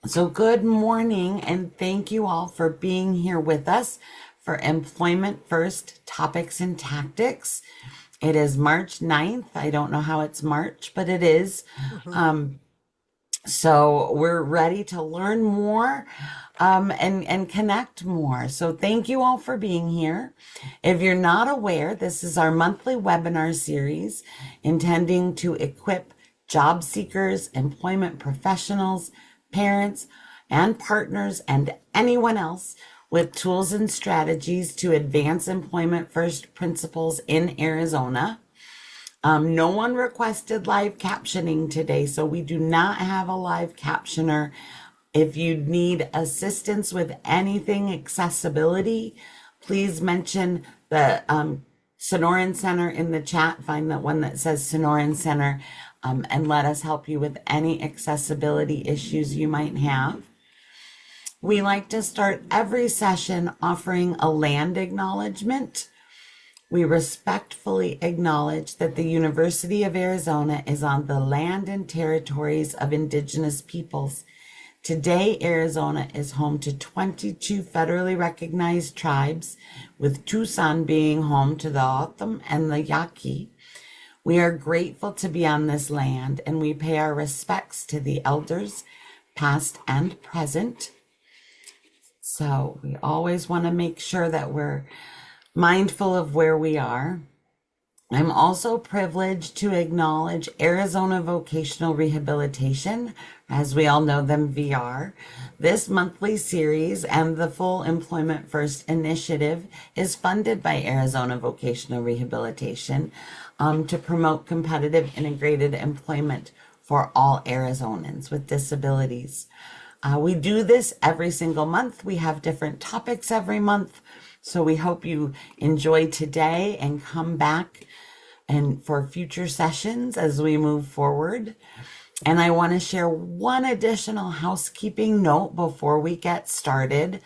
So, good morning, and thank you all for being here with us for Employment First Topics and Tactics. It is March 9th. I don't know how it's March, but it is. Mhm. So, we're ready to learn more and connect more. So, thank you all for being here. If you're not aware, this is our monthly webinar series intending to equip job seekers, employment professionals, parents, and partners, and anyone else with tools and strategies to advance employment first principles in Arizona. No one requested live captioning today, so we do not have a live captioner. If you need assistance with anything accessibility, please mention the Sonoran Center in the chat. Find the one that says Sonoran Center and let us help you with any accessibility issues you might have. We like to start every session offering a land acknowledgement. We respectfully acknowledge that the University of Arizona is on the land and territories of Indigenous peoples. Today, Arizona is home to 22 federally recognized tribes, with Tucson being home to the O'odham and the Yaqui. We are grateful to be on this land, and we pay our respects to the elders, past and present. So we always want to make sure that we're mindful of where we are. I'm also privileged to acknowledge Arizona Vocational Rehabilitation, as we all know them, VR. This monthly series and the full Employment First initiative is funded by Arizona Vocational Rehabilitation to promote competitive integrated employment for all Arizonans with disabilities. We do this every single month. We have different topics every month. So we hope you enjoy today and come back and for future sessions as we move forward. And I want to share one additional housekeeping note before we get started.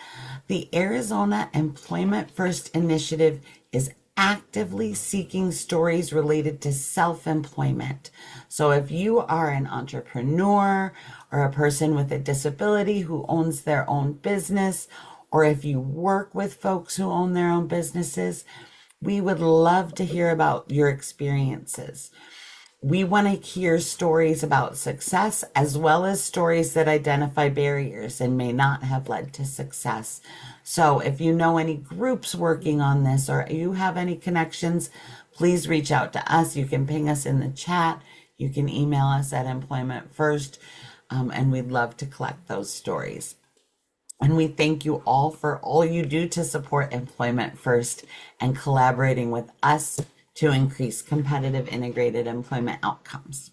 The Arizona Employment First Initiative is actively seeking stories related to self-employment. So if you are an entrepreneur or a person with a disability who owns their own business, or if you work with folks who own their own businesses, we would love to hear about your experiences. We want to hear stories about success as well as stories that identify barriers and may not have led to success. So if you know any groups working on this or you have any connections, please reach out to us. You can ping us in the chat. You can email us at Employment First, and we'd love to collect those stories. And we thank you all for all you do to support Employment First and collaborating with us to increase competitive integrated employment outcomes.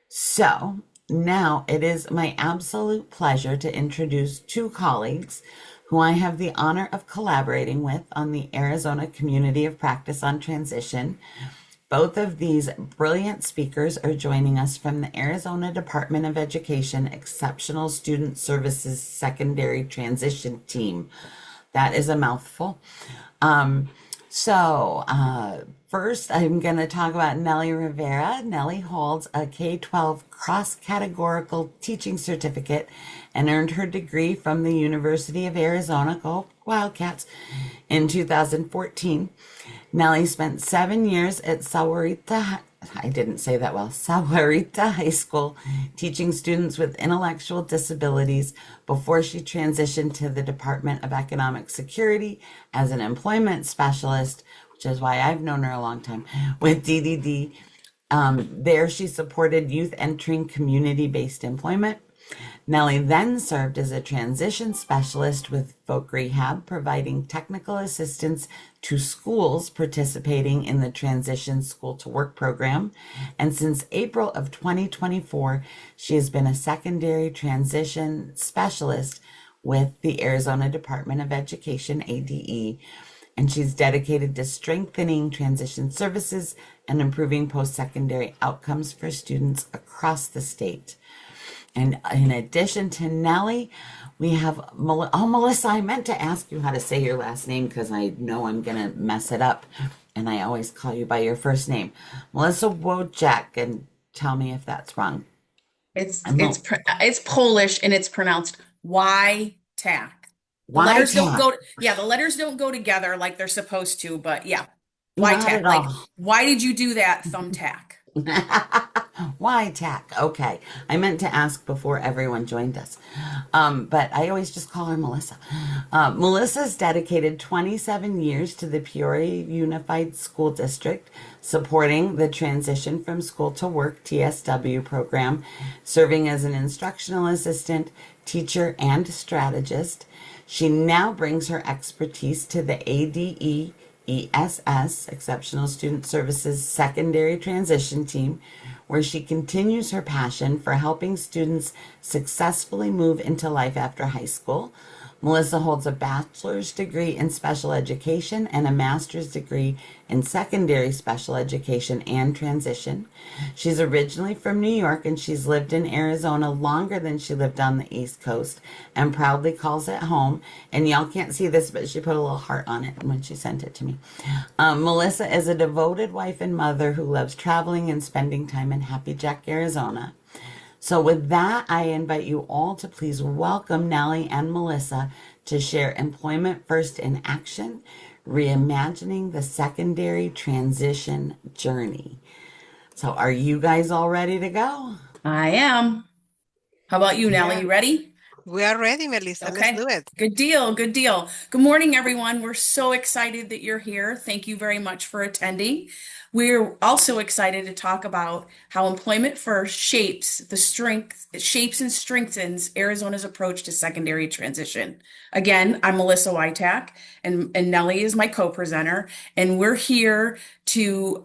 So now it is my absolute pleasure to introduce two colleagues who I have the honor of collaborating with on the Arizona Community of Practice on Transition. Both of these brilliant speakers are joining us from the Arizona Department of Education Exceptional Student Services Secondary Transition Team. That is a mouthful. Um, First, I'm going to talk about Nellie Rivera. Nellie holds a K-12 cross-categorical teaching certificate and earned her degree from the University of Arizona, go Wildcats, in 2014. Nellie spent 7 years at Sahuarita, I didn't say that well, Sahuarita High School, teaching students with intellectual disabilities before she transitioned to the Department of Economic Security as an employment specialist, which is why I've known her a long time, with DDD. There she supported youth entering community-based employment. Nellie then served as a transition specialist with Folk Rehab, providing technical assistance to schools participating in the Transition School to Work program. And since April of 2024, she has been a secondary transition specialist with the Arizona Department of Education, ADE. And she's dedicated to strengthening transition services and improving post-secondary outcomes for students across the state. And in addition to Nellie, we have Melissa. I meant to ask you how to say your last name because I know I'm going to mess it up. And I always call you by your first name. Melissa Wojak, and tell me if that's wrong. I'm a It's Polish and it's pronounced Y tack. The Y letters don't tag. go, yeah, the letters don't go together like they're supposed to, but yeah, Y Not tack. at Like, all. why did you do that, thumbtack? Why tack? Okay. I meant to ask before everyone joined us. But I always just call her Melissa. Melissa's dedicated 27 years to the Peoria Unified School District, supporting the Transition from School to Work TSW program, serving as an instructional assistant, teacher, and strategist. She now brings her expertise to the ADE ESS, Exceptional Student Services Secondary Transition Team, where she continues her passion for helping students successfully move into life after high school. Melissa holds a bachelor's degree in special education and a master's degree in secondary special education and transition. She's originally from New York and she's lived in Arizona longer than she lived on the East Coast and proudly calls it home. And y'all can't see this, but she put a little heart on it when she sent it to me. Melissa is a devoted wife and mother who loves traveling and spending time in Happy Jack, Arizona. So, with that, I invite you all to please welcome Nellie and Melissa to share Employment First in Action, Reimagining the Secondary Transition Journey. So, are you guys all ready to go? I am. How about you, Nellie? Yeah, You ready? we are ready, Melissa. Let's Okay. do it. Good deal. Good deal. Good morning, everyone. We're so excited that you're here. Thank you very much for attending. We're also excited to talk about how Employment First shapes and strengthens Arizona's approach to secondary transition. Again, I'm Melissa Wytack, and Nellie is my co-presenter, and we're here to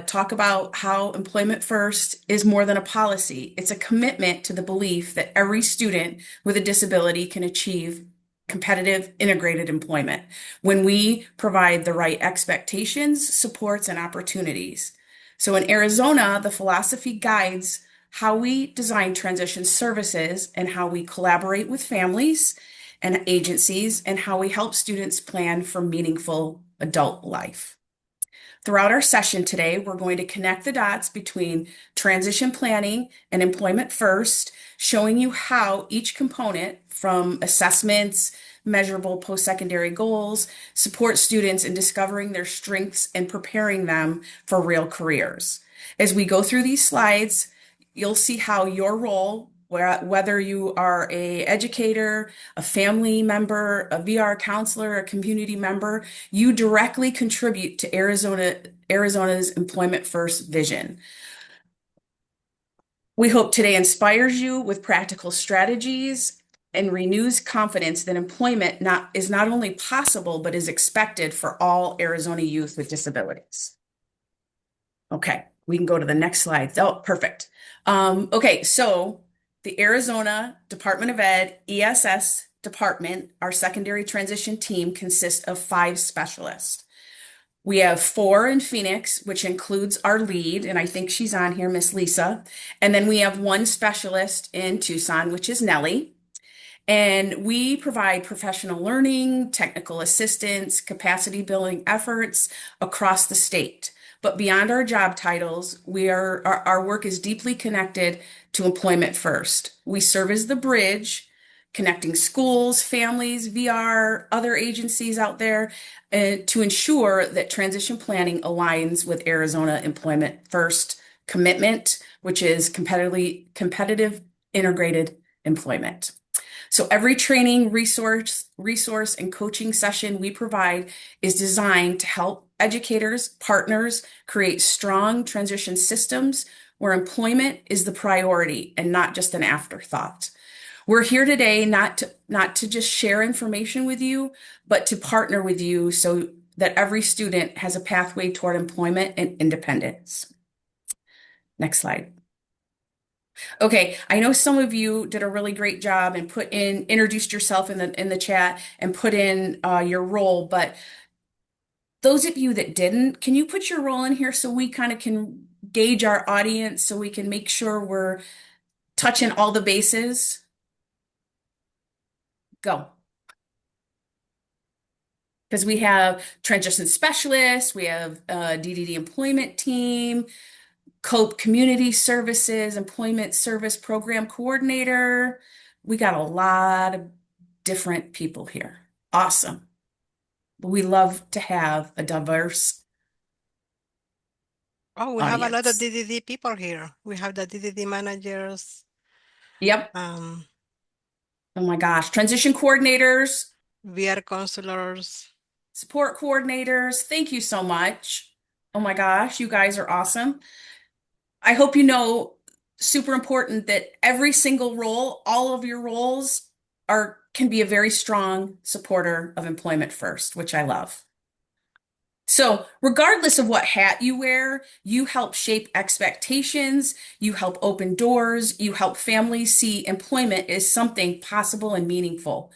talk about how Employment First is more than a policy. It's a commitment to the belief that every student with a disability can achieve competitive integrated employment when we provide the right expectations, supports, and opportunities. So in Arizona, the philosophy guides how we design transition services and how we collaborate with families and agencies and how we help students plan for meaningful adult life. Throughout our session today, we're going to connect the dots between transition planning and employment first, showing you how each component from assessments, measurable post-secondary goals, support students in discovering their strengths and preparing them for real careers. As we go through these slides, you'll see how your role, whether you are a educator, a family member, a VR counselor, a community member, you directly contribute to Arizona's Employment First vision. We hope today inspires you with practical strategies and renews confidence that employment is not only possible, but is expected for all Arizona youth with disabilities. Okay, we can go to the next slide. Oh, perfect. Okay, so the Arizona Department of Ed ESS department, our secondary transition team consists of 5 specialists. We have 4 in Phoenix, which includes our lead, and I think she's on here, Miss Lisa. And then we have 1 specialist in Tucson, which is Nellie. And we provide professional learning, technical assistance, capacity building efforts across the state. But beyond our job titles, our work is deeply connected to employment first. We serve as the bridge, connecting schools, families, VR, other agencies out there, to ensure that transition planning aligns with Arizona Employment First commitment, which is competitive integrated employment. So every training, resource, and coaching session we provide is designed to help educators, partners create strong transition systems where employment is the priority and not just an afterthought. We're here today not to just share information with you, but to partner with you so that every student has a pathway toward employment and independence. Next slide. Okay, I know some of you did a really great job and introduced yourself in the chat and put in your role, but those of you that didn't, can you put your role in here so we kind of can gauge our audience so we can make sure we're touching all the bases? Go. Because we have transition specialists, we have DDD employment team. COPE Community Services, Employment Service Program Coordinator. We got a lot of different people here. Awesome. We love to have a diverse Oh, we have a lot of audience. DDD people here. We have the DDD managers, Yep. um, Oh my gosh. Transition coordinators, VR counselors. support coordinators. Thank you so much. Oh my gosh, you guys are awesome. I hope you know, super important that every single role, all of your roles can be a very strong supporter of employment first, which I love. So, regardless of what hat you wear, you help shape expectations, you help open doors, you help families see employment as something possible and meaningful.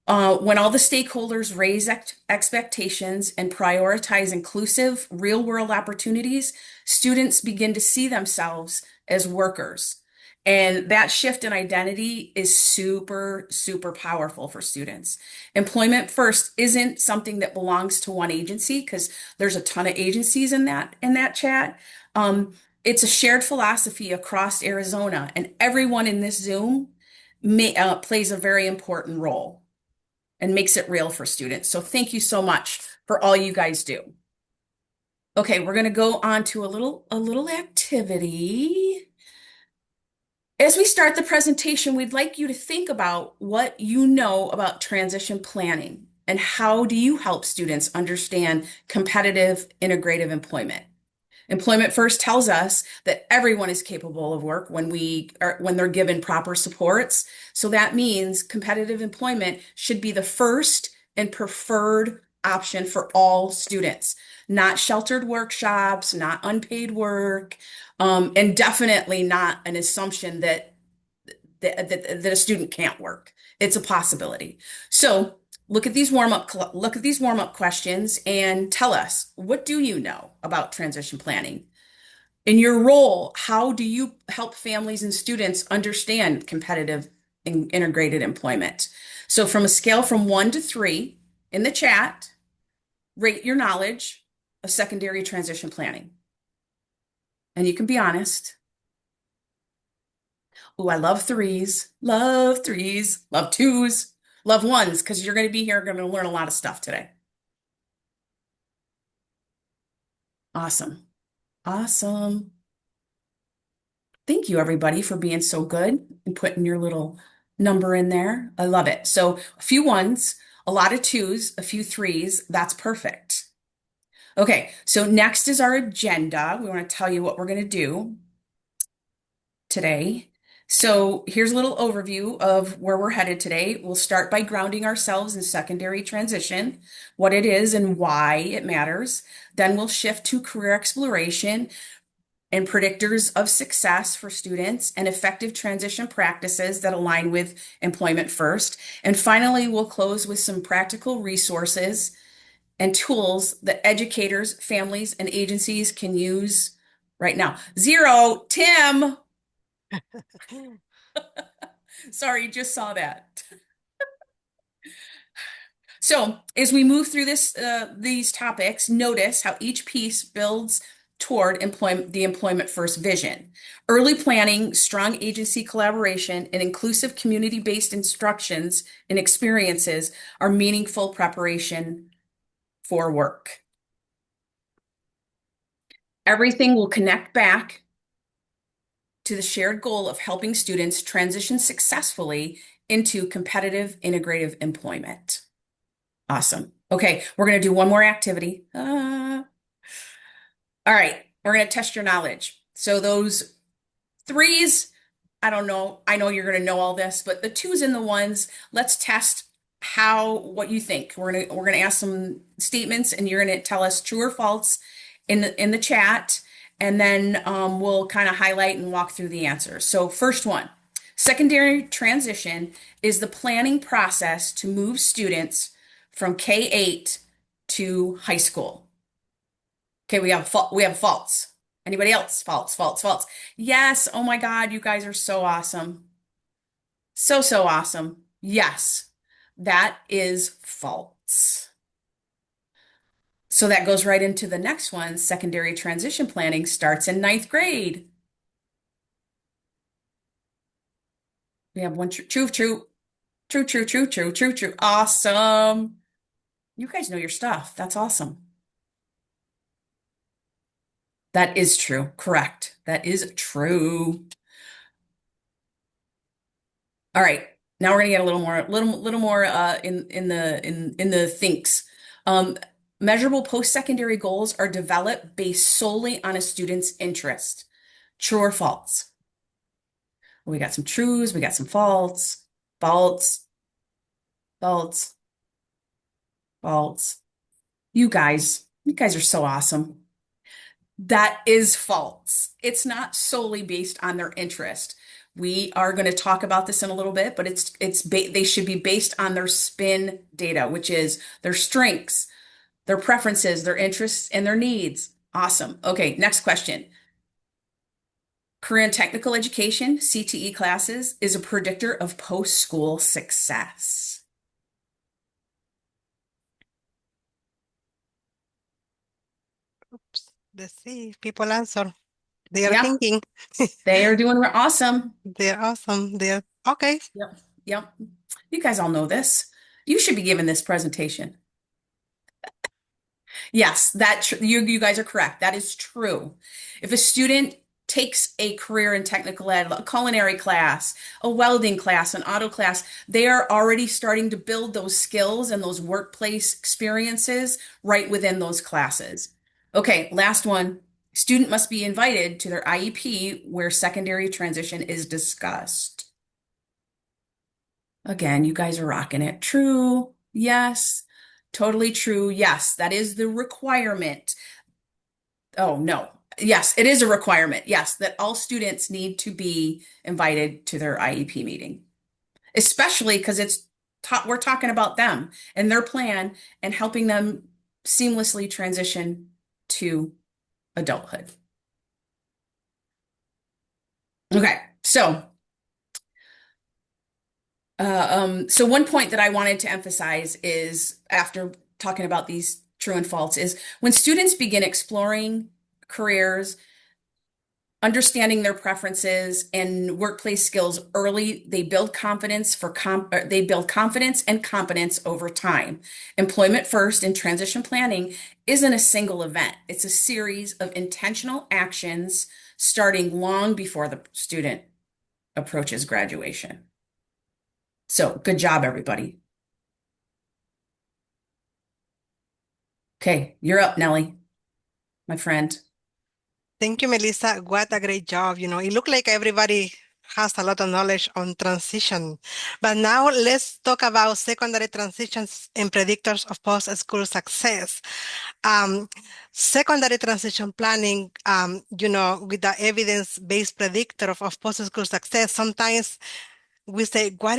When all the stakeholders raise expectations and prioritize inclusive, real-world opportunities, students begin to see themselves as workers. And that shift in identity is super, super powerful for students. Employment first isn't something that belongs to one agency because there's a ton of agencies in that chat. Um, it's a shared philosophy across Arizona, and everyone in this Zoom plays a very important role and makes it real for students. So thank you so much for all you guys do. Okay, we're going to go on to a little activity. As we start the presentation, we'd like you to think about what you know about transition planning and how do you help students understand competitive integrative employment. Employment First tells us that everyone is capable of work when they're given proper supports. So that means competitive employment should be the first and preferred option for all students, not sheltered workshops, not unpaid work, and definitely not an assumption that a student can't work. It's a possibility. So look at these warm-up questions and tell us, what do you know about transition planning? In your role, how do you help families and students understand competitive and integrated employment? So from a scale from 1 to 3 in the chat, rate your knowledge of secondary transition planning. And you can be honest. Oh, I love threes, love threes, love twos, love ones, because you're going to be here, going to learn a lot of stuff today. Awesome. Awesome. Thank you, everybody, for being so good and putting your little number in there. I love it. So a few ones, a lot of twos, a few threes. That's perfect. Okay, so next is our agenda. We want to tell you what we're going to do today. So here's a little overview of where we're headed today. We'll start by grounding ourselves in secondary transition, what it is and why it matters. Then we'll shift to career exploration and predictors of success for students and effective transition practices that align with employment first. And finally, we'll close with some practical resources and tools that educators, families, and agencies can use right now. Zero, Tim. Sorry, just saw that. So, as we move through these topics, notice how each piece builds toward the employment first vision. Early planning, strong agency collaboration, and inclusive community-based instructions and experiences are meaningful preparation for work. Everything will connect back to the shared goal of helping students transition successfully into competitive integrative employment. Awesome. Okay, we're going to do one more activity. All right, we're going to test your knowledge. So those threes, I don't know. I know you're going to know all this, but the twos and the ones, let's test what you think. We're going to ask some statements and you're going to tell us true or false in the chat, and then we'll kind of highlight and walk through the answers. So first one, secondary transition is the planning process to move students from K-8 to high school. Okay, we have false. Anybody else? False, false, false. Yes. Oh my God, you guys are so awesome. So, so awesome. Yes, that is false. So that goes right into the next one. Secondary transition planning starts in ninth grade. We have one true. Awesome. You guys know your stuff. That's awesome. That is true. Correct. That is true. All right. Now we're gonna get a little more in the thinks. Um, Measurable post-secondary goals are developed based solely on a student's interest. True or false? We got some trues, we got some false, false, false, false. You guys are so awesome. That is false. It's not solely based on their interest. We are going to talk about this in a little bit, but they should be based on their spin data, which is their strengths, their preferences, their interests, and their needs. Awesome. Okay, next question. Career and technical education, CTE classes, is a predictor of post-school success. Oops. Let's see if people answer. They are Yeah, thinking. they are doing awesome. They're awesome. They're okay. Yep, yep. You guys all know this. You should be giving this presentation. Yes, you guys are correct. That is true. If a student takes a career in technical ed, a culinary class, a welding class, an auto class, they are already starting to build those skills and those workplace experiences right within those classes. Okay, last one. Student must be invited to their IEP where secondary transition is discussed. Again, you guys are rocking it. True. Yes. Totally true. Yes, that is the requirement. Oh, no. Yes, it is a requirement. Yes, that all students need to be invited to their IEP meeting, especially because we're talking about them and their plan and helping them seamlessly transition to adulthood. Okay, so one point that I wanted to emphasize is after talking about these true and false is when students begin exploring careers, understanding their preferences and workplace skills early, they build confidence and competence over time. Employment first and transition planning isn't a single event. It's a series of intentional actions starting long before the student approaches graduation. So good job, everybody. Okay, you're up, Nellie, my friend. Thank you, Melissa. What a great job. It looked like everybody has a lot of knowledge on transition. But now let's talk about secondary transitions and predictors of post-school success. Um, Secondary transition planning, with the evidence-based predictor of post-school success, sometimes we say, what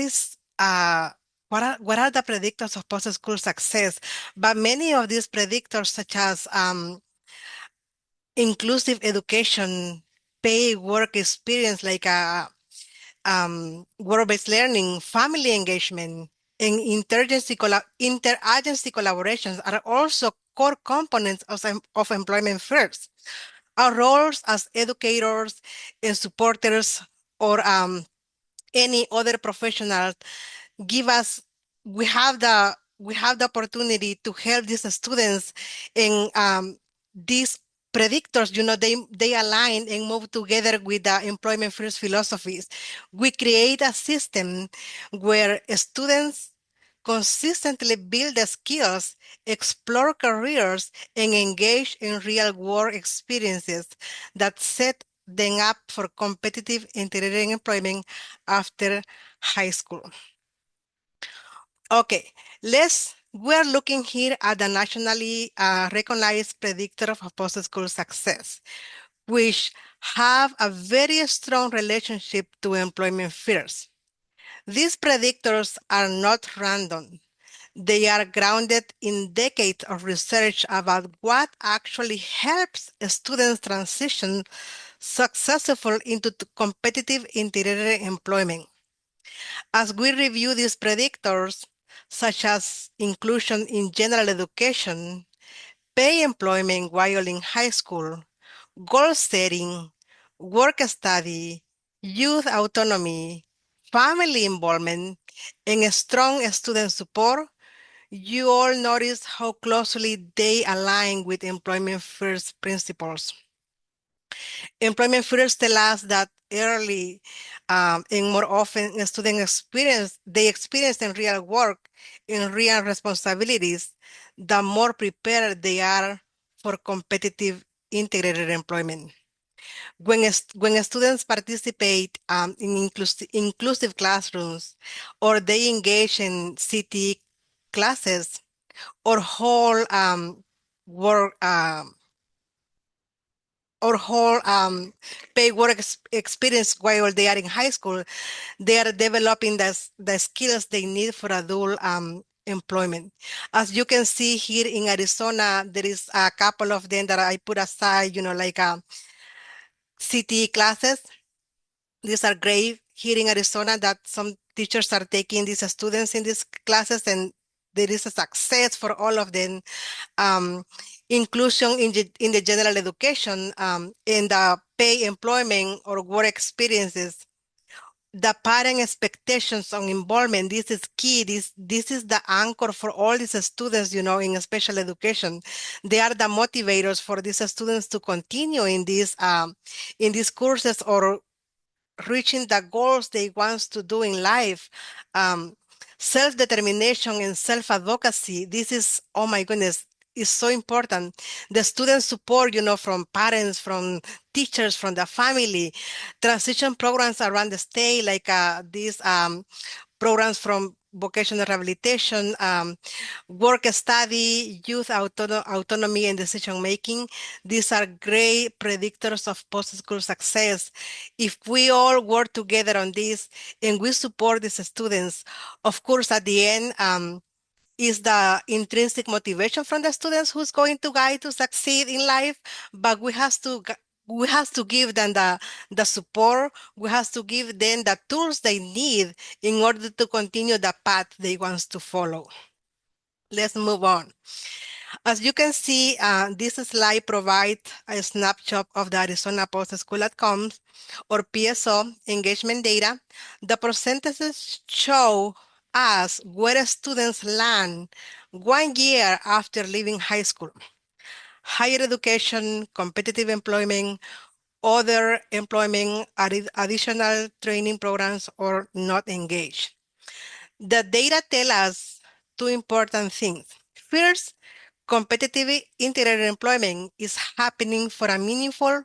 are the predictors of post-school success? But many of these predictors, such as inclusive education, pay work experience like work-based learning, family engagement, and interagency collaborations are also core components of employment first. Our roles as educators and supporters or any other professional give us we have the opportunity to help these students in these predictors, they align and move together with the employment first philosophies. We create a system where students consistently build the skills, explore careers, and engage in real world experiences that set them up for competitive integrated employment after high school. Okay, we're looking here at the nationally recognized predictor of post-school success, which have a very strong relationship to employment fears. These predictors are not random. They are grounded in decades of research about what actually helps students transition successful into competitive integrated employment. As we review these predictors, such as inclusion in general education, pay employment while in high school, goal setting, work study, youth autonomy, family involvement, and strong student support, you all notice how closely they align with employment first principles. Employment first tell us that early and more often student experience, they experience in real work, in real responsibilities, the more prepared they are for competitive integrated employment. When students participate in inclusive classrooms, or they engage in CT classes, or whole work whole paid work experience while they are in high school, they are developing the skills they need for adult employment. As you can see here in Arizona, there is a couple of them that I put aside, like CTE classes. These are great here in Arizona that some teachers are taking these students in these classes, and there is a success for all of them. um, Inclusion in the general education, in the pay employment or work experiences, the parent expectations on involvement. This is key. This is the anchor for all these students, in special education. They are the motivators for these students to continue in these courses, or reaching the goals they want to do in life. Um, Self-determination and self-advocacy. This is, oh my goodness, is so important. The student support, from parents, from teachers, from the family. Transition programs around the state, like these programs from vocational rehabilitation, work study, youth autonomy and decision making. These are great predictors of post-school success. If we all work together on this and we support these students, of course, at the end, is the intrinsic motivation from the students who's going to guide to succeed in life, but we have to give them the support. We have to give them the tools they need in order to continue the path they want to follow. Let's move on. As you can see, this slide provides a snapshot of the Arizona Post-School Outcomes, or PSO, engagement data. The percentages show us where students land 1 year after leaving high school. Higher education, competitive employment, other employment, additional training programs, or not engaged. The data tell us two important things. First, competitive integrated employment is happening for a meaningful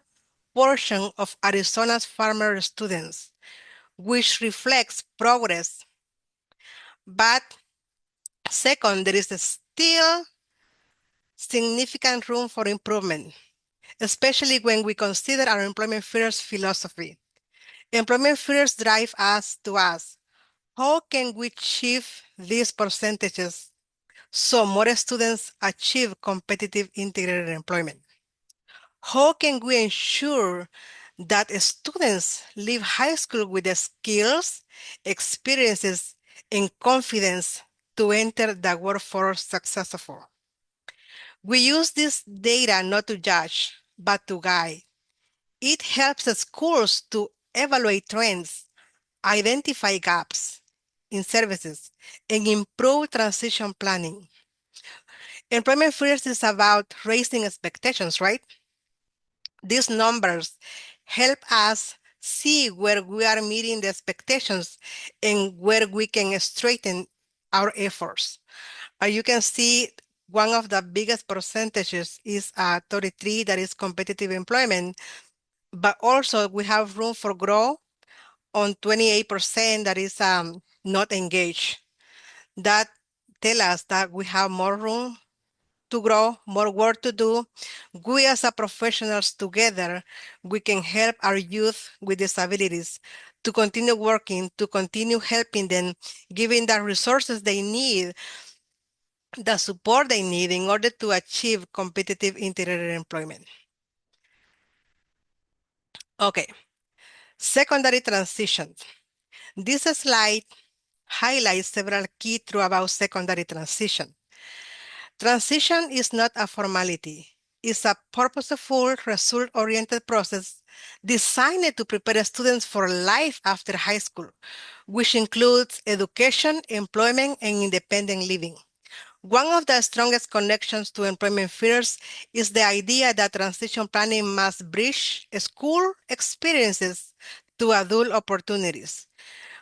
portion of Arizona's farmer students, which reflects progress. But second, there is still significant room for improvement, especially when we consider our employment first philosophy. Employment first drive us to ask, how can we achieve these percentages so more students achieve competitive integrated employment? How can we ensure that students leave high school with the skills, experiences, and confidence to enter the workforce successfully? We use this data not to judge, but to guide. It helps the schools to evaluate trends, identify gaps in services, and improve transition planning. Employment first is about raising expectations, right? These numbers help us see where we are meeting the expectations and where we can straighten our efforts. You can see one of the biggest percentages is 33, that is competitive employment, but also we have room for growth on 28%, that is not engaged. That tell us that we have more room to grow, more work to do. We as a professionals together, we can help our youth with disabilities to continue working, to continue helping them, giving the resources they need, the support they need in order to achieve competitive integrated employment. Okay, secondary transition. This slide highlights several key truths about secondary transition. Transition is not a formality. It's a purposeful, result-oriented process designed to prepare students for life after high school, which includes education, employment, and independent living. One of the strongest connections to employment fears is the idea that transition planning must bridge school experiences to adult opportunities.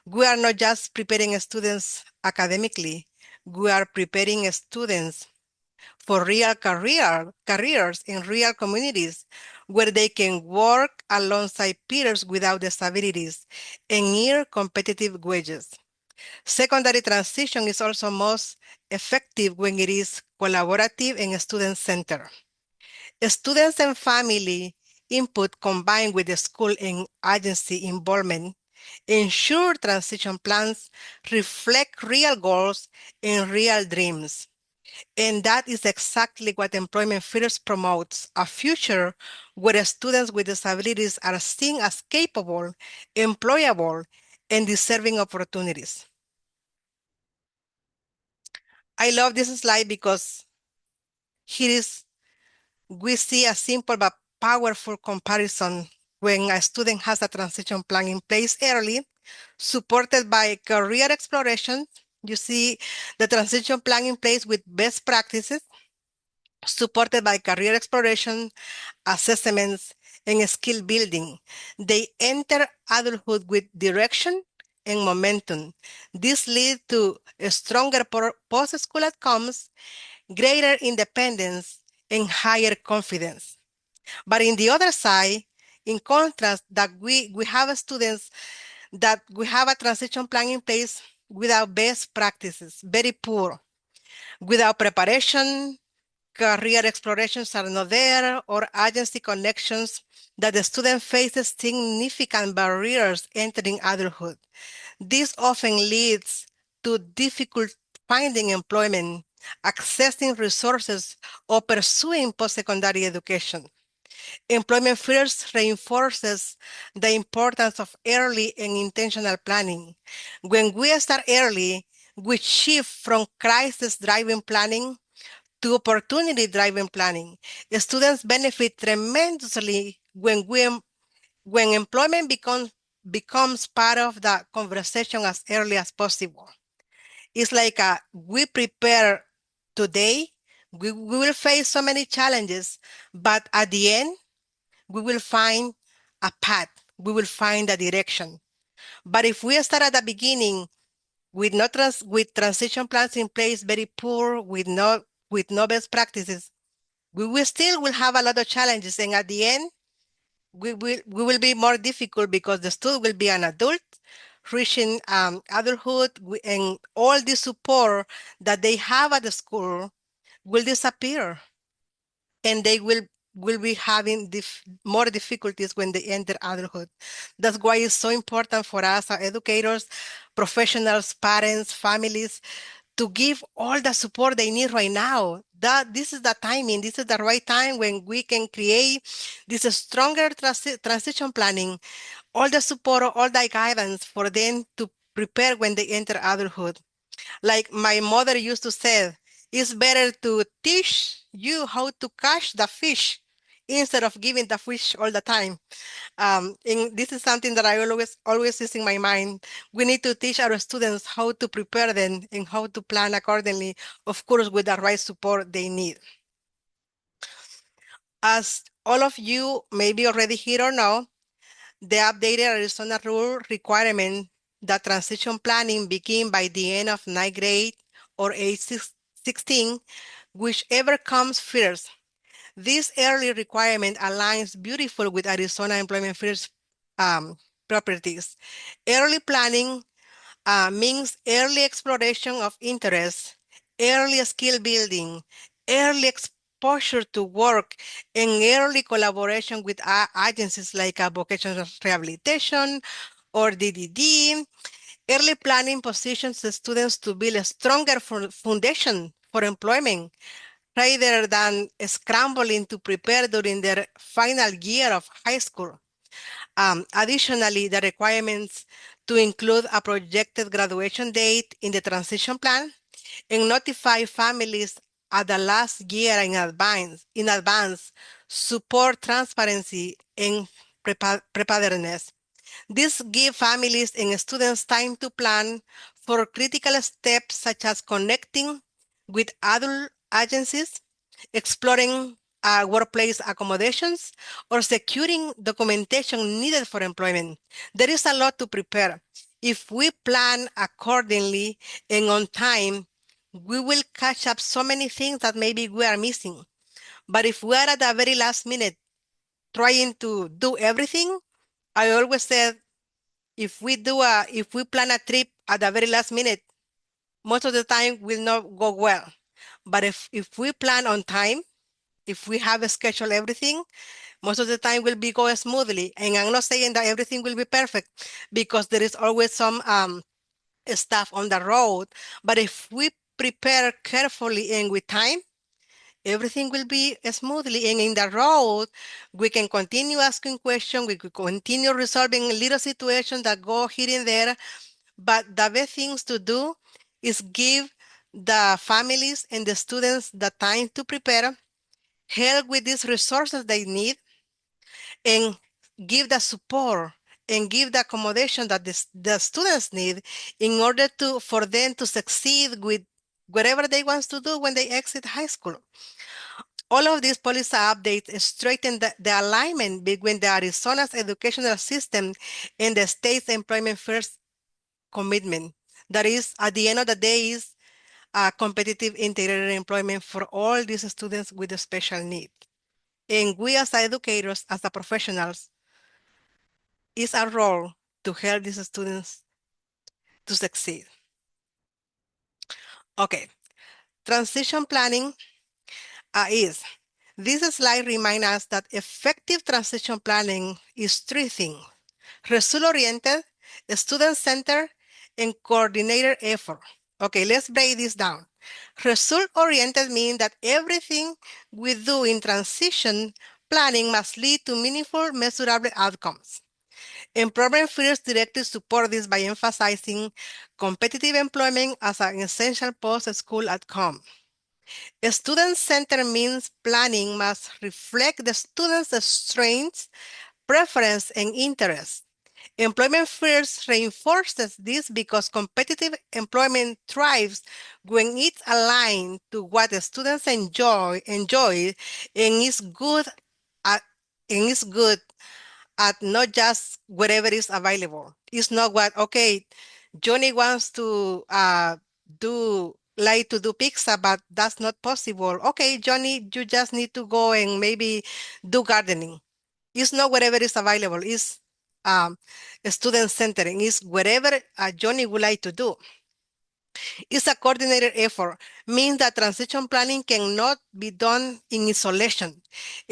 We are not just preparing students academically, we are preparing students for real careers in real communities where they can work alongside peers without disabilities and earn competitive wages. Secondary transition is also most effective when it is collaborative and student-centered. Students and family input combined with the school and agency involvement ensure transition plans reflect real goals and real dreams. And that is exactly what employment first promotes, a future where students with disabilities are seen as capable, employable, and deserving opportunities. I love this slide because here is we see a simple but powerful comparison when a student has a transition plan in place early, supported by career exploration. You see the transition plan in place with best practices, supported by career exploration, assessments, and skill building. They enter adulthood with direction and momentum. This leads to stronger post-school outcomes, greater independence, and higher confidence. But in the other side, in contrast, that we have students that we have a transition plan in place without best practices, very poor, without preparation, career explorations are not there, or agency connections, that the student faces significant barriers entering adulthood. This often leads to difficult finding employment, accessing resources, or pursuing post-secondary education. Employment first reinforces the importance of early and intentional planning. When we start early, we shift from crisis-driven planning to opportunity-driven planning. Students benefit tremendously when employment becomes part of the conversation as early as possible. It's like we prepare today, we will face so many challenges, but at the end, we will find a path, we will find a direction. But if we start at the beginning with with transition plans in place, very poor, with no best practices, we will still will have a lot of challenges, and at the end, we will be more difficult because the student will be an adult reaching adulthood, and all the support that they have at the school will disappear, and they will be having more difficulties when they enter adulthood. That's why it's so important for us, our educators, professionals, parents, families, to give all the support they need right now. That this is the timing, this is the right time when we can create this stronger transition planning, all the support, all the guidance for them to prepare when they enter adulthood. Like my mother used to say, it's better to teach you how to catch the fish instead of giving the fish all the time. And this is something that I always use in my mind. We need to teach our students how to prepare them and how to plan accordingly, of course, with the right support they need. As all of you maybe already hear or know, the updated Arizona rule requirement that transition planning begin by the end of ninth grade or age 16, whichever comes first. This early requirement aligns beautiful with Arizona employment first um, properties. Early planning means early exploration of interests, early skill building, early exposure to work, and early collaboration with agencies like vocational rehabilitation or DDD. Early planning positions the students to build a stronger foundation for employment rather than scrambling to prepare during their final year of high school. Additionally, the requirements to include a projected graduation date in the transition plan and notify families at the last year in advance, support transparency and preparedness. This gives families and students time to plan for critical steps such as connecting with adult agencies, exploring workplace accommodations, or securing documentation needed for employment. There is a lot to prepare. If we plan accordingly and on time, we will catch up so many things that maybe we are missing. But if we are at the very last minute trying to do everything, I always said if we plan a trip at the very last minute, most of the time will not go well. But if we plan on time, if we have a schedule everything, most of the time will be going smoothly. And I'm not saying that everything will be perfect because there is always some stuff on the road. But if we prepare carefully and with time, everything will be smoothly. And in the road, we can continue asking questions. We could continue resolving little situations that go here and there. But the best things to do is give the families and the students the time to prepare, help with these resources they need, and give the support and give the accommodation that the students need in order for them to succeed with whatever they want to do when they exit high school. All of these policy updates straighten the alignment between the Arizona's educational system and the state's employment first commitment. That is, at the end of the day, is competitive integrated employment for all these students with a special need. And we as educators, as the professionals, it's our role to help these students to succeed. Okay, transition planning is. This slide reminds us that effective transition planning is three things: result-oriented, student-centered, and coordinated effort. Okay, let's break this down. Result-oriented means that everything we do in transition planning must lead to meaningful, measurable outcomes. Employment first directly support this by emphasizing competitive employment as an essential post-school outcome. Student-centered means planning must reflect the student's strengths, preference, and interests. Employment first reinforces this because competitive employment thrives when it's aligned to what the students enjoy and is good at, not just whatever is available. It's not what, okay, Johnny wants to like to do pizza, but that's not possible. Okay, Johnny, you just need to go and maybe do gardening. It's not whatever is available. It's student centering. It's whatever Johnny would like to do. It's a coordinated effort, means that transition planning cannot be done in isolation.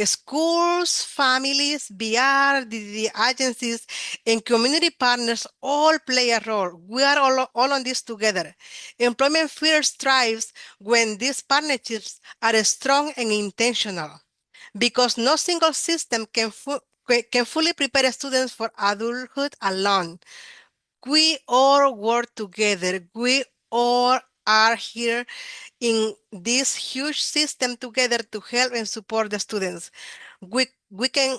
Schools, families, VR, the agencies, and community partners all play a role. We are all on this together. Employment first thrives when these partnerships are strong and intentional, because no single system can fully prepare students for adulthood alone. We all work together. We all are here in this huge system together to help and support the students. We can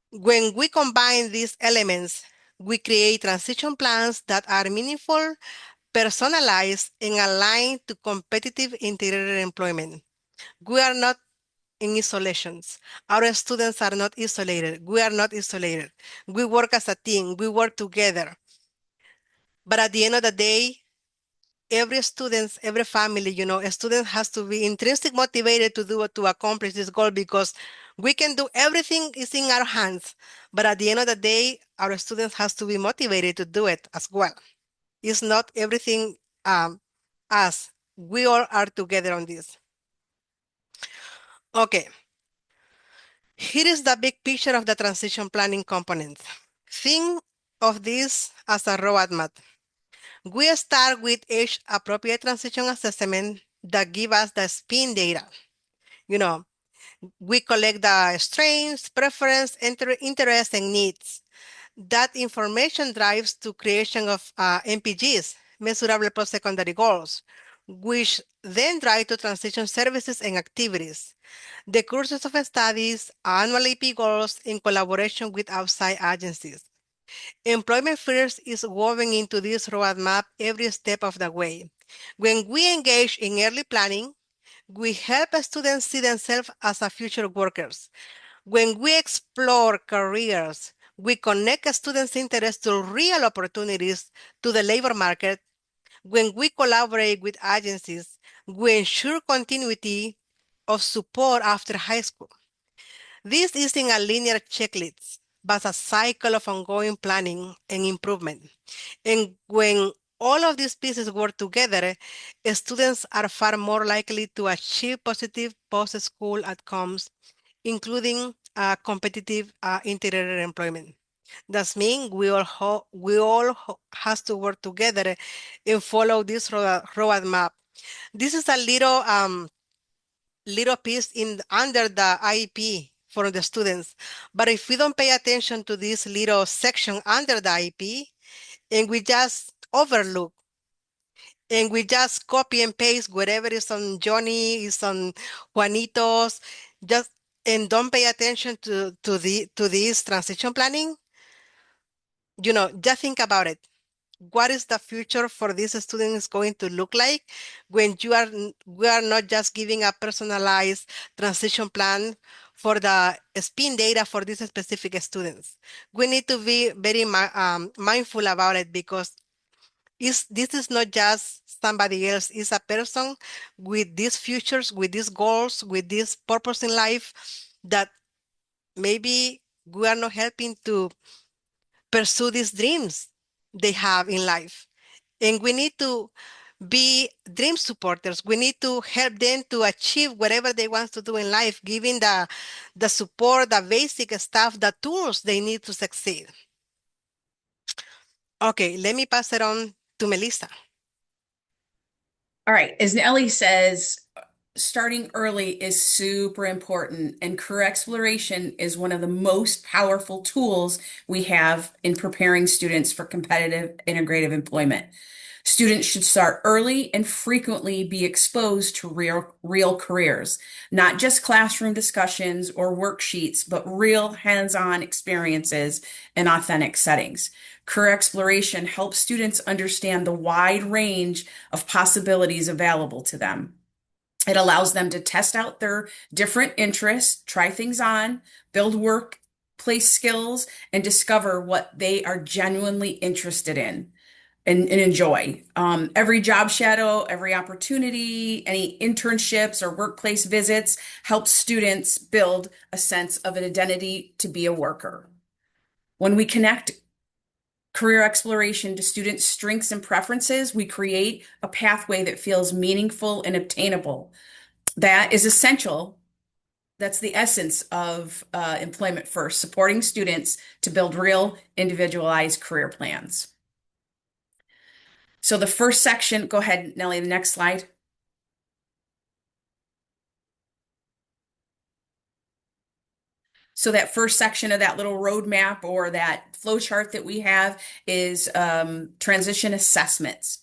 when we combine these elements, we create transition plans that are meaningful, personalized, and aligned to competitive integrated employment. We are not in isolations. Our students are not isolated. We are not isolated. We work as a team. We work together. But at the end of the day, every student, every family, a student has to be intrinsic motivated to accomplish this goal, because we can do everything is in our hands. But at the end of the day, our students has to be motivated to do it as well. It's not everything us. We all are together on this. Okay. Here is the big picture of the transition planning components. Think of this as a roadmap. We start with age-appropriate transition assessment that give us the spin data. You know, we collect the strengths, preference, interests, and needs. That information drives to creation of MPGs, measurable post-secondary goals. which then drive to transition services and activities, the courses of studies, annual AP goals in collaboration with outside agencies. Employment First is woven into this roadmap every step of the way. When we engage in early planning, we help students see themselves as a future workers. When we explore careers, we connect students' interest to real opportunities to the labor market. When we collaborate with agencies, we ensure continuity of support after high school. This isn't a linear checklist, but a cycle of ongoing planning and improvement. And when all of these pieces work together, students are far more likely to achieve positive post-school outcomes, including competitive integrated employment. That means has to work together and follow this roadmap. This is a little piece in under the IEP for the students. But if we don't pay attention to this little section under the IEP and we just overlook and we just copy and paste whatever is on Johnny, is on Juanito's, just and don't pay attention to this transition planning, just think about it. What is the future for these students going to look like when we are not just giving a personalized transition plan for the spin data for these specific students? We need to be very mindful about it because this is not just somebody else, it's a person with these futures, with these goals, with this purpose in life that maybe we are not helping to pursue these dreams they have in life. And we need to be dream supporters. We need to help them to achieve whatever they want to do in life, giving the support, the basic stuff, the tools they need to succeed. Okay, let me pass it on to Melissa. All right. As Nellie says, starting early is super important, and career exploration is one of the most powerful tools we have in preparing students for competitive integrative employment. Students should start early and frequently be exposed to real careers, not just classroom discussions or worksheets, but real hands-on experiences in authentic settings. Career exploration helps students understand the wide range of possibilities available to them. It allows them to test out their different interests, try things on, build workplace skills, and discover what they are genuinely interested in and enjoy. Every job shadow, every opportunity, any internships or workplace visits helps students build a sense of an identity to be a worker. When we connect career exploration to students' strengths and preferences, we create a pathway that feels meaningful and obtainable. That is essential. That's the essence of Employment First, supporting students to build real individualized career plans. So the first section, go ahead, Nellie, the next slide. So that first section of that little roadmap or that flow chart that we have is transition assessments.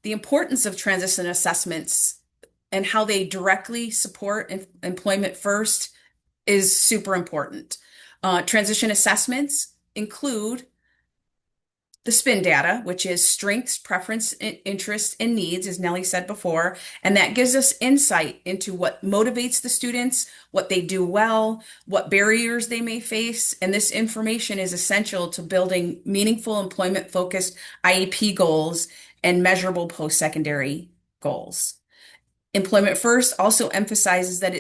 The importance of transition assessments and how they directly support Employment First is super important. Transition assessments include the SPIN data, which is strengths, preference, interests, and needs, as Nellie said before. And that gives us insight into what motivates the students, what they do well, what barriers they may face. And this information is essential to building meaningful employment-focused IEP goals and measurable post-secondary goals. Employment First also emphasizes that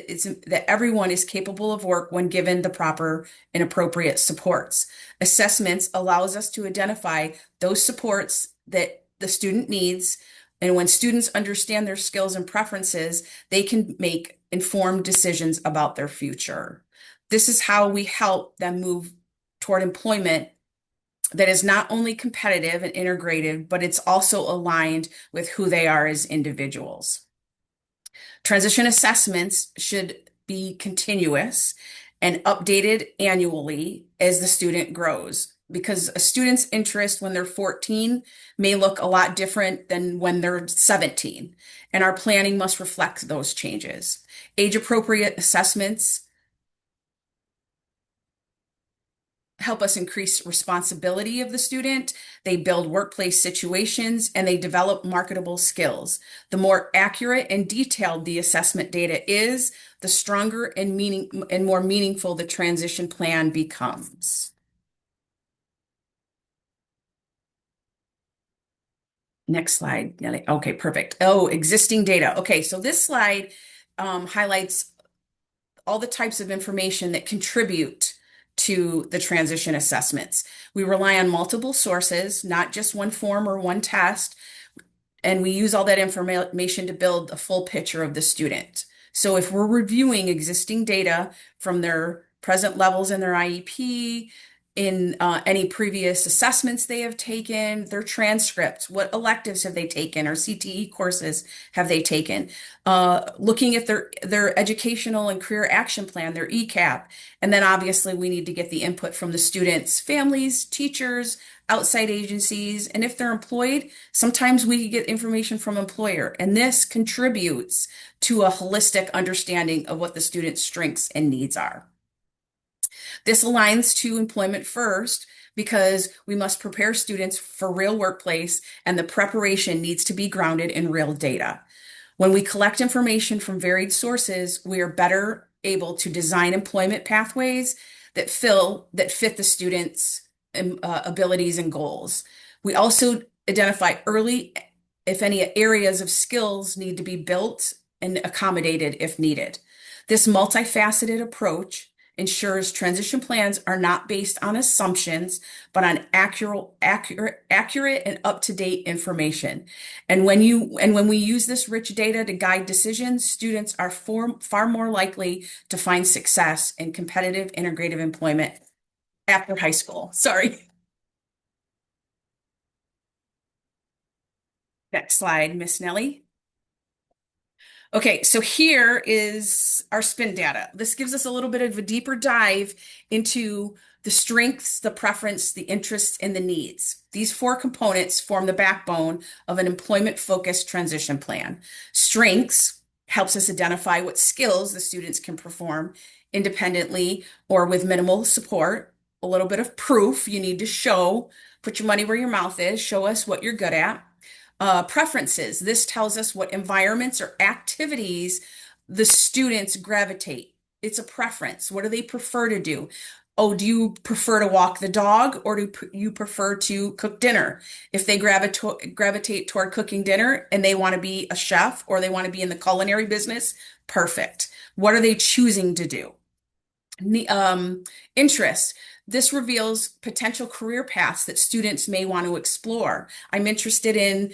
that everyone is capable of work when given the proper and appropriate supports. Assessments allows us to identify those supports that the student needs, and when students understand their skills and preferences, they can make informed decisions about their future. This is how we help them move toward employment that is not only competitive and integrated, but it's also aligned with who they are as individuals. Transition assessments should be continuous and updated annually as the student grows. because a student's interest when they're 14 may look a lot different than when they're 17, and our planning must reflect those changes. Age-appropriate assessments help us increase responsibility of the student. They build workplace situations and they develop marketable skills. The more accurate and detailed the assessment data is, the stronger and more meaningful the transition plan becomes. Next slide. Okay, perfect. Oh, existing data. Okay, so this slide highlights all the types of information that contribute to the transition assessments. We rely on multiple sources, not just one form or one test, and we use all that information to build a full picture of the student. So if we're reviewing existing data from their present levels in their IEP, in any previous assessments they have taken, their transcripts, what electives have they taken, or CTE courses have they taken, looking at their educational and career action plan, their ECAP, and then obviously we need to get the input from the students' families, teachers, outside agencies, and if they're employed, sometimes we get information from employer, and this contributes to a holistic understanding of what the student's strengths and needs are. This aligns to employment first because we must prepare students for real workplace, and the preparation needs to be grounded in real data. When we collect information from varied sources, we are better able to design employment pathways that fit the students' abilities and goals. We also identify early if any areas of skills need to be built and accommodated if needed. This multifaceted approach ensures transition plans are not based on assumptions, but on accurate and up-to-date information. And when we use this rich data to guide decisions, students are far more likely to find success in competitive integrative employment after high school. Sorry. Next slide, Miss Nellie. Okay, so here is our spin data. This gives us a little bit of a deeper dive into the strengths, the preference, the interests, and the needs. These four components form the backbone of an employment-focused transition plan. Strengths helps us identify what skills the students can perform independently or with minimal support. A little bit of proof you need to show, put your money where your mouth is, show us what you're good at. Preferences. This tells us what environments or activities the students gravitate. It's a preference. What do they prefer to do? Oh, do you prefer to walk the dog or do you prefer to cook dinner? If they gravitate toward cooking dinner and they want to be a chef or they want to be in the culinary business, perfect. What are they choosing to do? Interest. This reveals potential career paths that students may want to explore. I'm interested in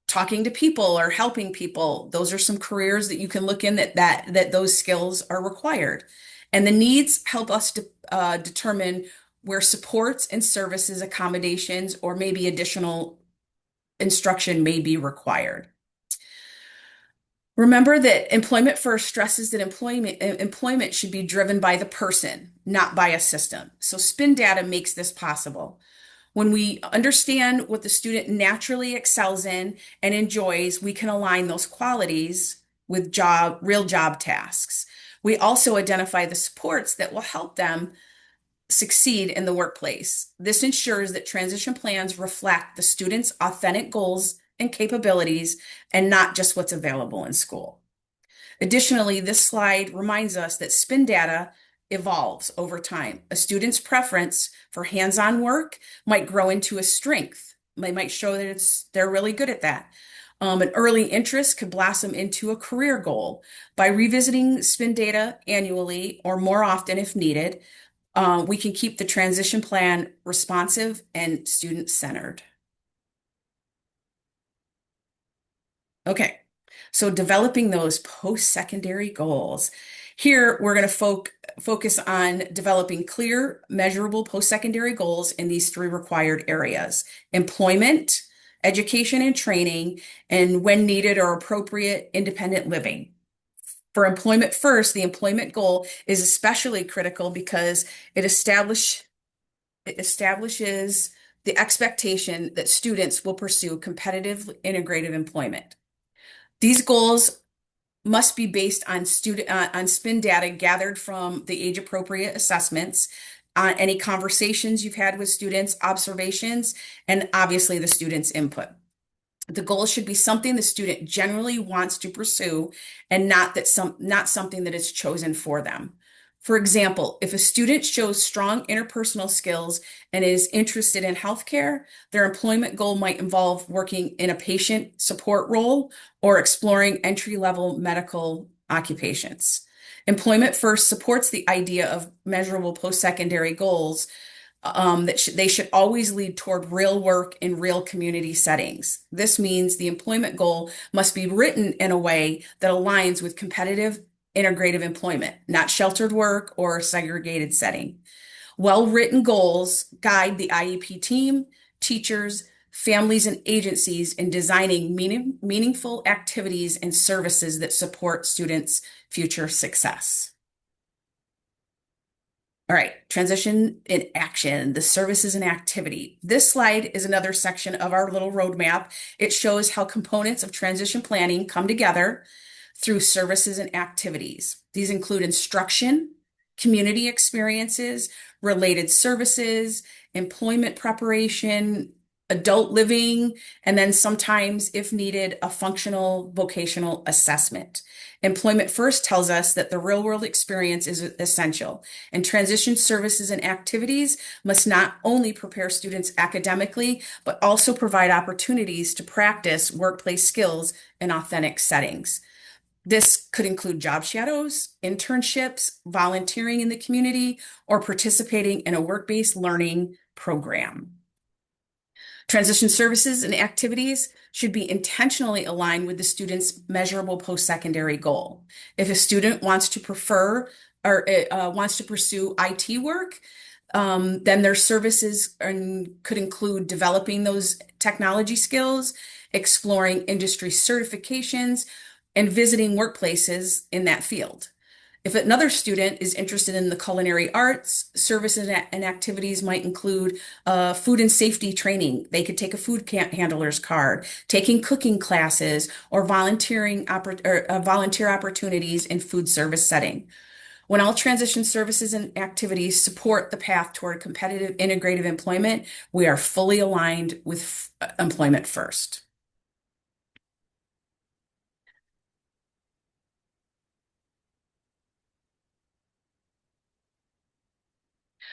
talking to people or helping people. Those are some careers that you can look in that those skills are required. And the needs help us to determine where supports and services, accommodations, or maybe additional instruction may be required. Remember that employment first stresses that employment should be driven by the person, not by a system. So spin data makes this possible. When we understand what the student naturally excels in and enjoys, we can align those qualities with real job tasks. We also identify the supports that will help them succeed in the workplace. This ensures that transition plans reflect the student's authentic goals and capabilities and not just what's available in school. Additionally, this slide reminds us that spin data evolves over time. A student's preference for hands-on work might grow into a strength. They might show that they're really good at that. An early interest could blossom into a career goal. By revisiting spin data annually or more often if needed, we can keep the transition plan responsive and student-centered. Okay, so developing those post-secondary goals. Here, we're going to focus on developing clear, measurable post-secondary goals in these three required areas: employment, education and training, and when needed or appropriate, independent living. For employment first, the employment goal is especially critical because it establishes it establishes the expectation that students will pursue competitive integrative employment. These goals must be based on on SPIN data gathered from the age appropriate assessments, any conversations you've had with students, observations, and obviously the student's input. The goal should be something the student generally wants to pursue and not something that is chosen for them. For example, if a student shows strong interpersonal skills and is interested in healthcare, their employment goal might involve working in a patient support role or exploring entry-level medical occupations. Employment First supports the idea of measurable post-secondary goals they should always lead toward real work in real community settings. This means the employment goal must be written in a way that aligns with competitive integrative employment, not sheltered work or segregated setting. Well-written goals guide the IEP team, teachers, families, and agencies in designing meaningful activities and services that support students' future success. All right, transition in action, the services and activity. This slide is another section of our little roadmap. It shows how components of transition planning come together through services and activities. These include instruction, community experiences, related services, employment preparation, adult living, and then sometimes, if needed, a functional vocational assessment. Employment First tells us that the real-world experience is essential, and transition services and activities must not only prepare students academically, but also provide opportunities to practice workplace skills in authentic settings. This could include job shadows, internships, volunteering in the community, or participating in a work-based learning program. Transition services and activities should be intentionally aligned with the student's measurable post-secondary goal. If a student wants to wants to pursue IT work, then their services could include developing those technology skills, exploring industry certifications, and visiting workplaces in that field. If another student is interested in the culinary arts, services and activities might include food and safety training. They could take a food handler's card, taking cooking classes, or volunteer opportunities in food service setting. When all transition services and activities support the path toward competitive integrative employment, we are fully aligned with Employment First.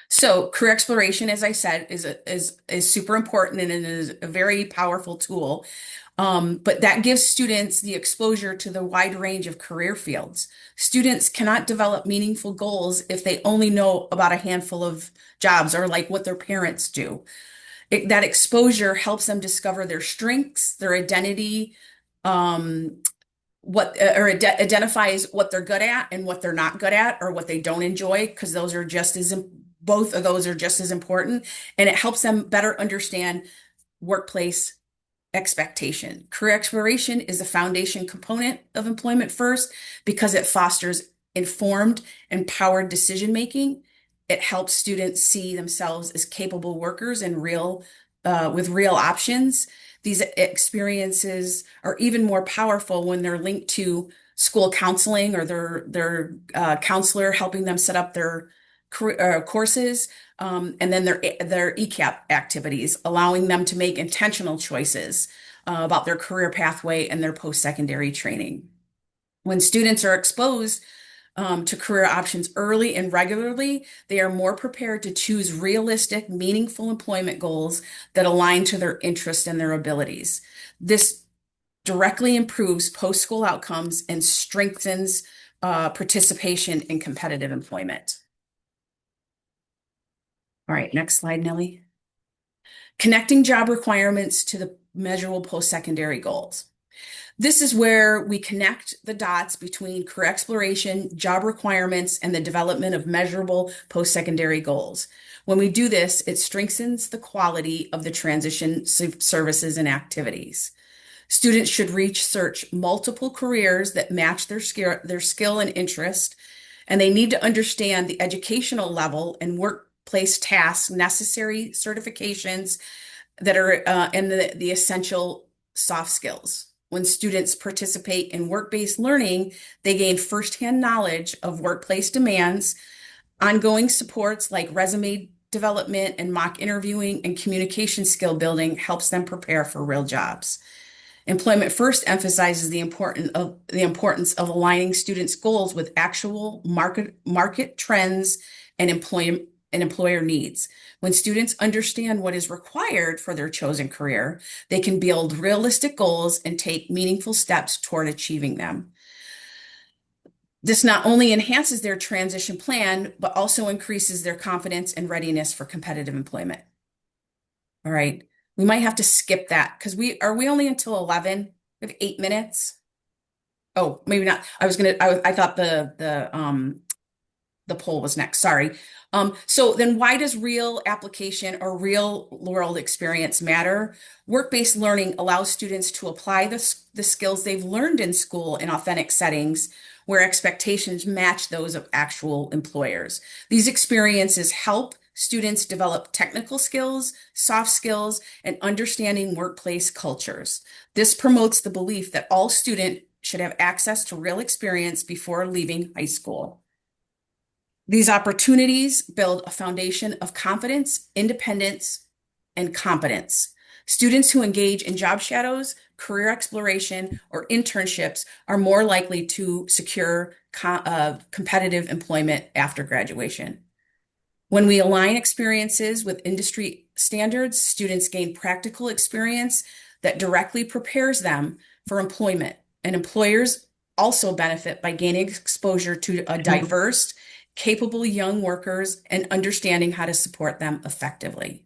So career exploration, as I said, is super important and it is a very powerful tool. But that gives students the exposure to the wide range of career fields. Students cannot develop meaningful goals if they only know about a handful of jobs or like what their parents do. That exposure helps them discover their strengths, their identity, identifies what they're good at and what they're not good at or what they don't enjoy, because both of those are just as important, and it helps them better understand workplace expectation. Career exploration is a foundation component of Employment First because it fosters informed, empowered decision making. It helps students see themselves as capable workers and with real options. These experiences are even more powerful when they're linked to school counseling or their counselor helping them set up their courses, and then their ECAP activities, allowing them to make intentional choices about their career pathway and their post-secondary training. When students are exposed to career options early and regularly, they are more prepared to choose realistic, meaningful employment goals that align to their interests and their abilities. This directly improves post-school outcomes and strengthens participation in competitive employment. All right, next slide, Nellie. Connecting job requirements to the measurable post-secondary goals. This is where we connect the dots between career exploration, job requirements, and the development of measurable post-secondary goals. When we do this, it strengthens the quality of the transition services and activities. Students should research multiple careers that match their skill and interest, and they need to understand the educational level and workplace tasks, necessary certifications that are and the essential soft skills. When students participate in work-based learning, they gain firsthand knowledge of workplace demands, ongoing supports like resume development and mock interviewing and communication skill building helps them prepare for real jobs. Employment First emphasizes the importance of aligning students' goals with actual market trends and employer needs. When students understand what is required for their chosen career, they can build realistic goals and take meaningful steps toward achieving them. This not only enhances their transition plan, but also increases their confidence and readiness for competitive employment. All right. We might have to skip that because we only until 11? We have 8 minutes. Oh, maybe not. I thought the poll was next. Sorry. So then why does real application or real world experience matter? Work-based learning allows students to apply the skills they've learned in school in authentic settings where expectations match those of actual employers. These experiences help students develop technical skills, soft skills, and understanding workplace cultures. This promotes the belief that all students should have access to real experience before leaving high school. These opportunities build a foundation of confidence, independence, and competence. Students who engage in job shadows, career exploration, or internships are more likely to secure competitive employment after graduation. When we align experiences with industry standards, students gain practical experience that directly prepares them for employment, and employers also benefit by gaining exposure to a diverse, capable young workers and understanding how to support them effectively.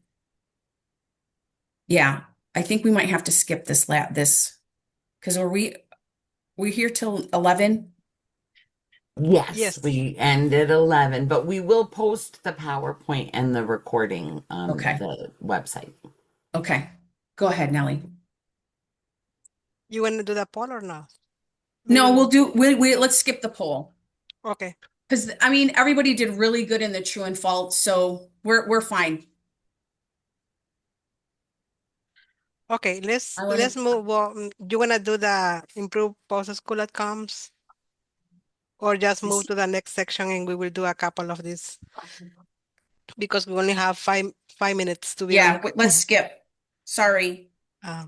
Yeah, I think we might have to skip this because we here till 11? Yes, Yes. we end at 11, but we will post the PowerPoint and the recording on Okay. the website. Okay. Go ahead, Nellie. You want to do the poll or not? No, Maybe. let's skip the poll. Okay. Because I mean everybody did really good in the true and false, so we're fine. Okay, I want let's to move on. You wanna do the improve post-school outcomes or just move to the next section and we will do a couple of these because we only have five minutes to be yeah, honest. let's skip. Sorry. Uh,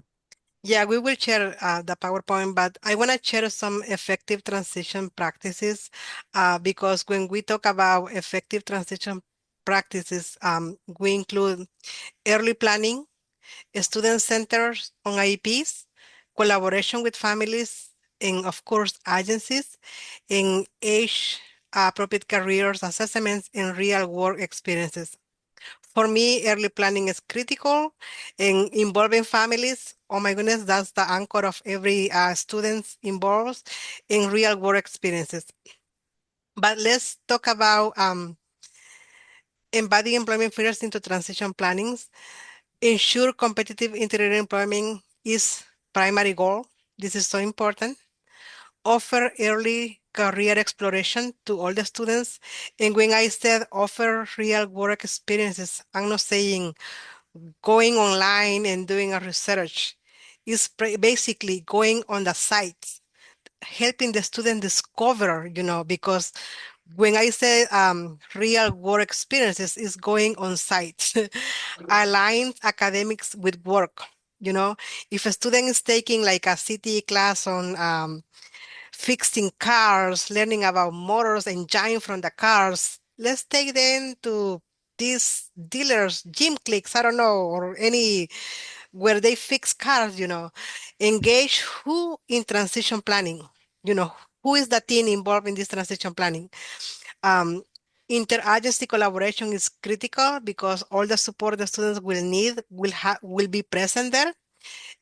yeah, we will share the PowerPoint, but I want to share some effective transition practices because when we talk about effective transition practices, we include early planning, student centers on IEPs, collaboration with families, and of course, agencies, in age appropriate careers assessments and real work experiences. For me, early planning is critical in involving families. Oh my goodness, that's the anchor of every student involved in real work experiences. But let's talk about embedding employment figures into transition plannings. Ensure competitive integrated employment is primary goal. This is so important. Offer early career exploration to all the students. And when I said offer real work experiences, I'm not saying going online and doing a research. It's basically going on the sites, helping the student discover, because when I say real work experiences is going on site, aligns academics with work. If a student is taking like a CTE class on fixing cars, learning about motors, enjoying from the cars, let's take them to these dealers, gym clicks, I don't know, or any where they fix cars, engage who in transition planning, you know, who is the team involved in this transition planning. Um, Interagency collaboration is critical because all the support the students will need will be present there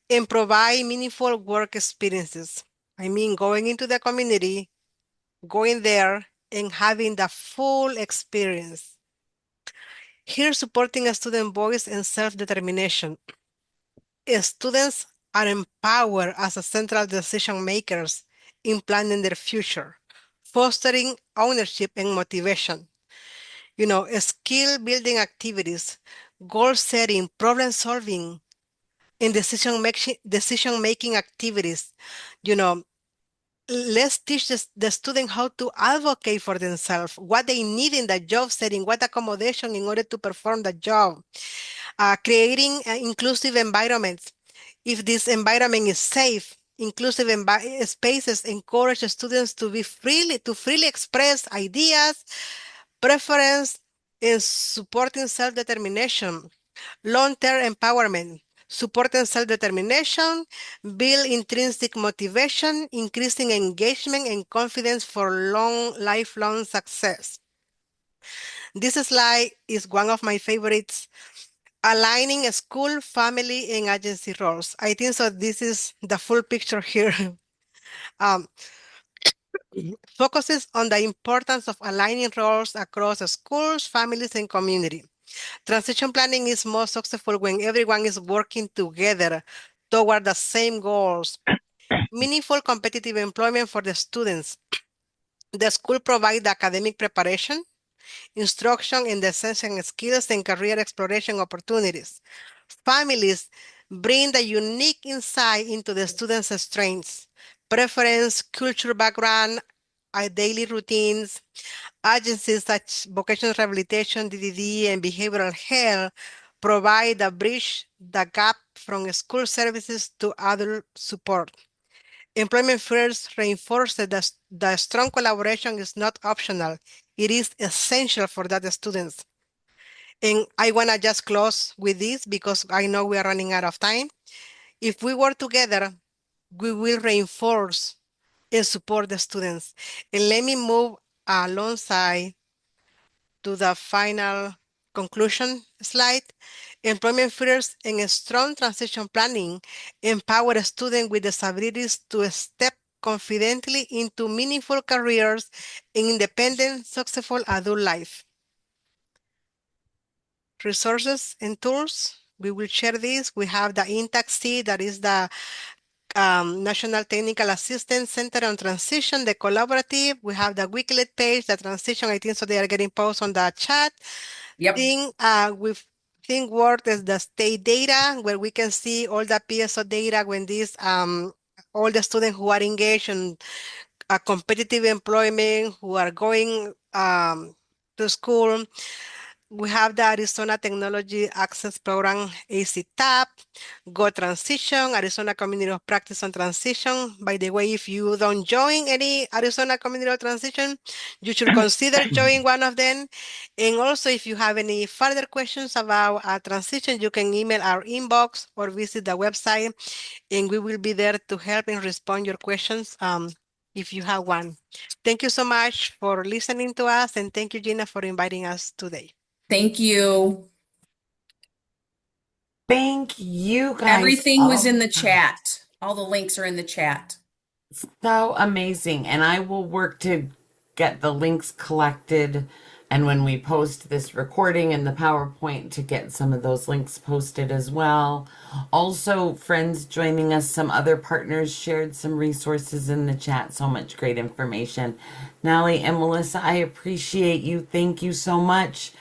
and provide meaningful work experiences. I mean, going into the community, going there and having the full experience. Here, supporting a student voice and self-determination. Students are empowered as a central decision makers in planning their future, fostering ownership and motivation. skill building activities, goal setting, problem solving, and decision making activities. You know, let's teach the student how to advocate for themselves, what they need in the job setting, what accommodation in order to perform the job. Creating inclusive environments. If this environment is safe, inclusive spaces encourage students to freely express ideas, preference, and supporting self-determination. Long-term empowerment, supporting self-determination, build intrinsic motivation, increasing engagement and confidence for lifelong success. This slide is one of my favorites, aligning school, family, and agency roles. I think so. This is the full picture here. Um, Focuses on the importance of aligning roles across schools, families, and community. Transition planning is most successful when everyone is working together toward the same goals. Meaningful competitive employment for the students. The school provides academic preparation, instruction in the essential skills and career exploration opportunities. Families bring the unique insight into the students' strengths, preference, cultural background, daily routines. Agencies such vocational rehabilitation, DDD, and behavioral health provide a bridge the gap from school services to adult support. Employment first reinforces that the strong collaboration is not optional. It is essential for that students. And I want to just close with this because I know we are running out of time. If we work together, we will reinforce and support the students. And let me move alongside to the final conclusion slide. Employment first and strong transition planning empower students with disabilities to step confidently into meaningful careers in independent, successful adult life. Resources and tools. We will share this. We have the INTAC-C, that is the National Technical Assistance Center on Transition, the collaborative. We have the Wikileaks page, the transition. I think so they are getting posts on the chat. Yep. With Think Word is the state data where we can see all the PSO data when these all the students who are engaged in competitive employment, who are going to school. We have the Arizona Technology Access Program, ACTAP, Go Transition, Arizona Community of Practice on Transition. By the way, if you don't join any Arizona Community of Transition, you should consider joining one of them. And also, if you have any further questions about transition, you can email our inbox or visit the website, and we will be there to help and respond your questions if you have one. Thank you so much for listening to us, and thank you, Gina, for inviting us today. Thank you. Thank you guys. Everything was in Oh, the chat. All the links are in the chat. so amazing. And I will work to get the links collected. And when we post this recording and the PowerPoint, to get some of those links posted as well. Also, friends joining us, some other partners shared some resources in the chat. So much great information. Nally and Melissa, I appreciate you. Thank you so much.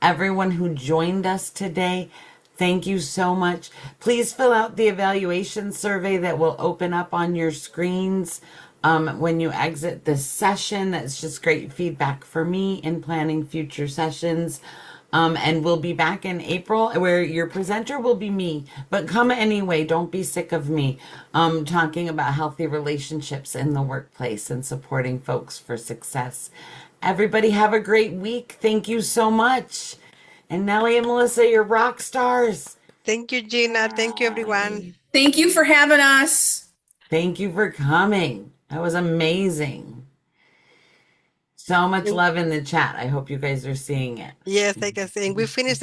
Everyone who joined us today, thank you so much. Please fill out the evaluation survey that will open up on your screens when you exit this session. That's just great feedback for me in planning future sessions. And we'll be back in April where your presenter will be me, but come anyway. Don't be sick of me talking about healthy relationships in the workplace and supporting folks for success. Everybody have a great week. Thank you so much. And Nellie and Melissa, you're rock stars. Thank you, Gina. Thank you, everyone. Thank you for having us. Thank you for coming. That was amazing. So much love in the chat. I hope you guys are seeing it. Yes, I can say. And we finished